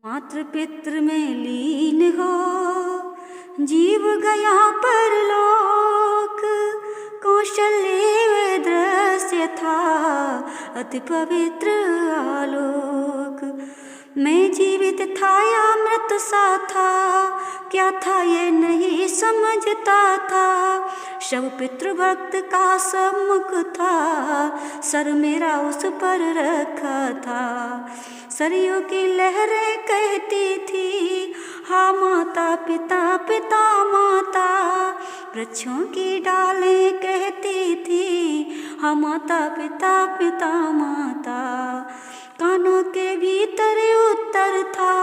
मातृ पितृ में लीन हो जीव गया परलोक। कौशल्य दृश्य था अति पवित्र आलोक। मैं जीवित था या मृत सा था, क्या था ये नहीं समझता था। शव पितृभक्त का सम्मुख था, सर मेरा उस पर रखा था। सरयू की लहरें कहती थी, हाँ माता पिता पिता माता। वृक्षों की डालें कहती थी, हाँ माता पिता पिता माता। कानों के भीतर उत्तर था,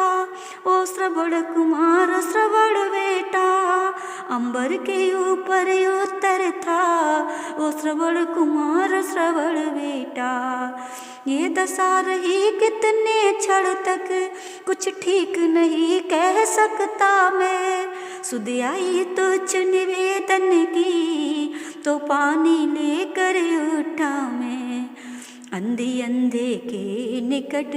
ओ श्रवण कुमार श्रवण बेटा। अंबर के ऊपर उत्तर था, ओ श्रवण कुमार श्रवण बेटा। ये दशा रही कितने क्षण तक, कुछ ठीक नहीं कह सकता मैं। सुध आई तुच्छ निवेदन की, तो पानी लेकर उठा मैं। अंधी अंधे के निकट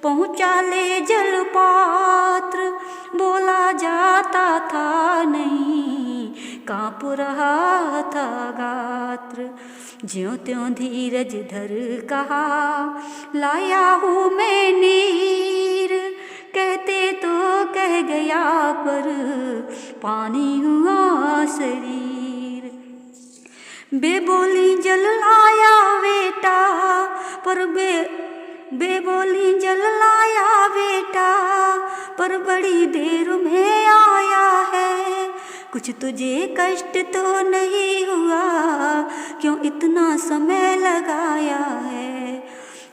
पहुँचा ले जल पात्र, बोला जाता था नहीं, काँप रहा था गात्र। ज्यों त्यों धीरज धर कहा, लाया हूँ मैं नीर। कहते तो कह गया पर पानी हुआ शरीर। बेबोली जल लाया बेटा, पर बेबोली जल लाया बेटा, पर बड़ी देर में आया है। कुछ तुझे कष्ट तो नहीं हुआ, क्यों इतना समय लगाया है।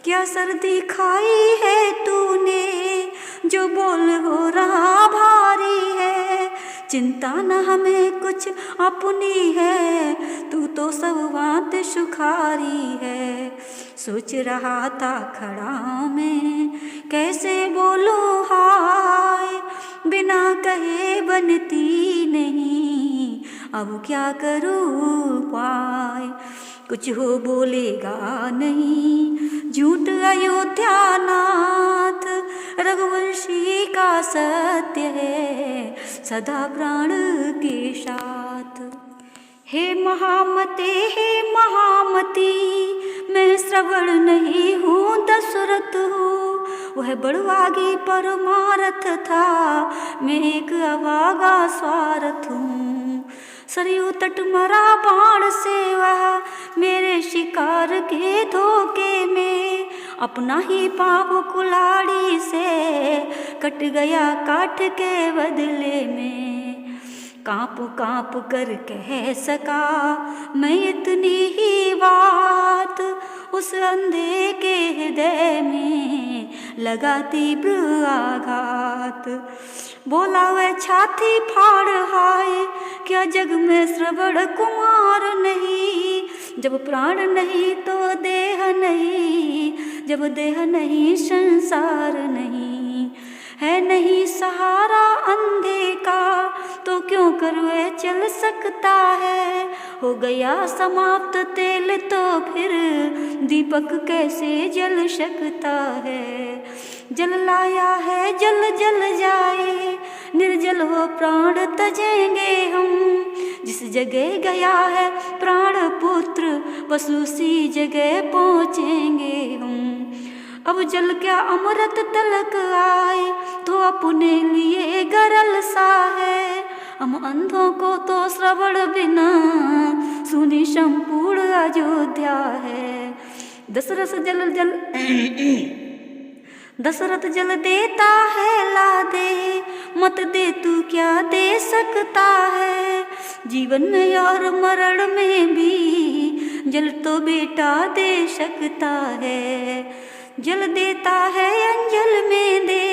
क्या सर्दी खाई है तूने, जो बोल हो रहा भारी है। चिंता न हमें कुछ अपनी है, तू तो सब बात सुखारी है। सोच रहा था खड़ा मैं, कैसे बोलूं हाय। बिना कहे बनती नहीं, अब क्या करूं पाय। कुछ हो बोलेगा नहीं, झूठ अयोध्या नाथ। रघुवंशी का सत्य है, सदा प्राण के साथ। हे महामते हे महामती, मैं श्रवण नहीं हूँ दशरथ हूँ। वह बड़वागी परमारथ था, मैं एक अभागा स्वार्थ हूँ। सरयू तट मरा बाण से वह, मेरे शिकार के धोखे में। अपना ही पाप कुल्हाड़ी से कट गया काठ के बदले में। काँप काँप कर कह सका मैं इतनी ही बात, उस अंधे के हृदय में लगा तीव्र आघात। बोला वह छाती फाड़ हाय, क्या जग में श्रवण कुमार नहीं। जब प्राण नहीं तो देह नहीं, जब देह नहीं संसार नहीं। है नहीं सहारा अंधे का, तो क्यों कर वह चल सकता है। हो गया समाप्त तेल तो फिर दीपक कैसे जल सकता है। जल लाया है जल जल जाए, निर्जल हो प्राण तजेंगे हम। जिस जगह गया है प्राण पुत्र, बस उसी जगह पहुँचेंगे हम। अब जल क्या अमृत तलक आए, तो अपने लिए गरल सा है। हम अंधों को तो श्रवण बिना सुनी संपूर्ण अयोध्या है। दशरथ जल देता है ला दे, मत दे तू क्या दे सकता है। जीवन में और मरण में भी जल तो बेटा दे सकता है। जल देता है अंजल में दे,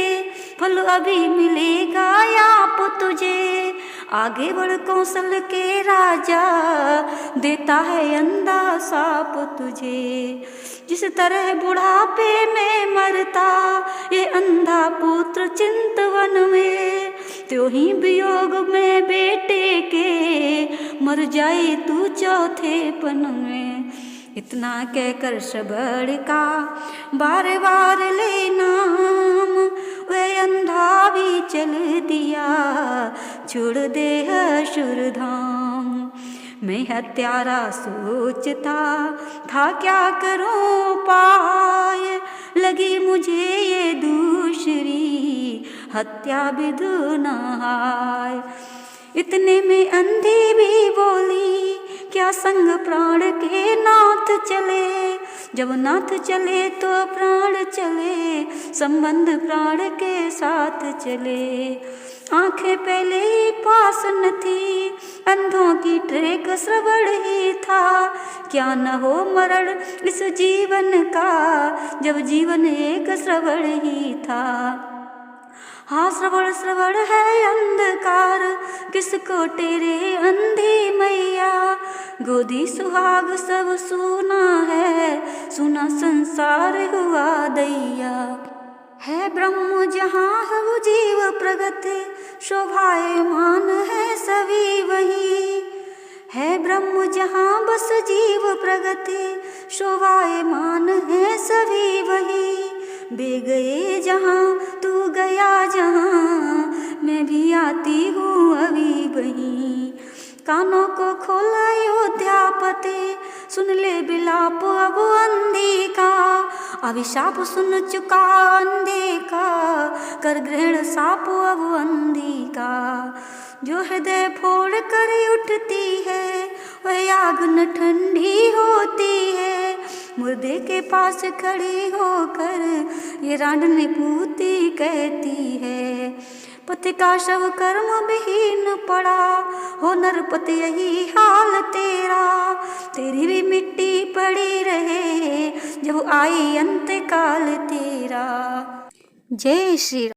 फल अभी मिलेगा आप तुझे। आगे बढ़ कौशल के राजा, देता है अंधा साप तुझे। जिस तरह बुढ़ापे में मरता ये अंधा पुत्र चिंतवन में, त्यों ही वियोग में बेटे के मर जाए तू चौथेपन में। इतना कहकर श्रवण का बार बार ले नाम, वह अंधा भी चल दिया छोड़ दे असुर धाम। मैं हत्यारा सोचता था क्या करूं पाय, लगी मुझे ये दूसरी हत्या विधुनाय। इतने में अंधी भी बोली क्या संग प्राण के नाथ चले, जब नाथ चले तो प्राण चले, संबंध प्राण के साथ चले। आंखें पहले ही पास न थी, अंधों की ट्रेक श्रवण ही था, क्या न हो मरण इस जीवन का, जब जीवन एक श्रवण ही था। हाँ श्रवण श्रवण है अंधकार, किसको तेरे अंधी मैया, गोदी सुहाग सब सुना है, सुना संसार हुआ दैया। है ब्रह्म जहाँ है वो जीव प्रगट, शोभायमान है सभी वही। है ब्रह्म जहाँ बस जीव प्रगति, शोभायमान है सभी वही। वे गए जहाँ तू गया जहाँ, मैं भी आती हूँ अभी वही। कानों को खोला अयोध्यापति, सुन ले बिलाप अब अंधी का, अभिशाप सुन चुका अंधे का, कर ग्रहण साप अब अंधी का। जो हृदय फोड़ कर उठती है, वह आग न ठंडी होती है, मुर्दे के पास खड़ी होकर ये रांडनी पूती कहती है। पति का शव कर्म विहीन पड़ा, हो नरपति यही हाल तेरा, तेरी भी मिट्टी पड़ी रहे जब आई अंत काल तेरा। जय श्री राम।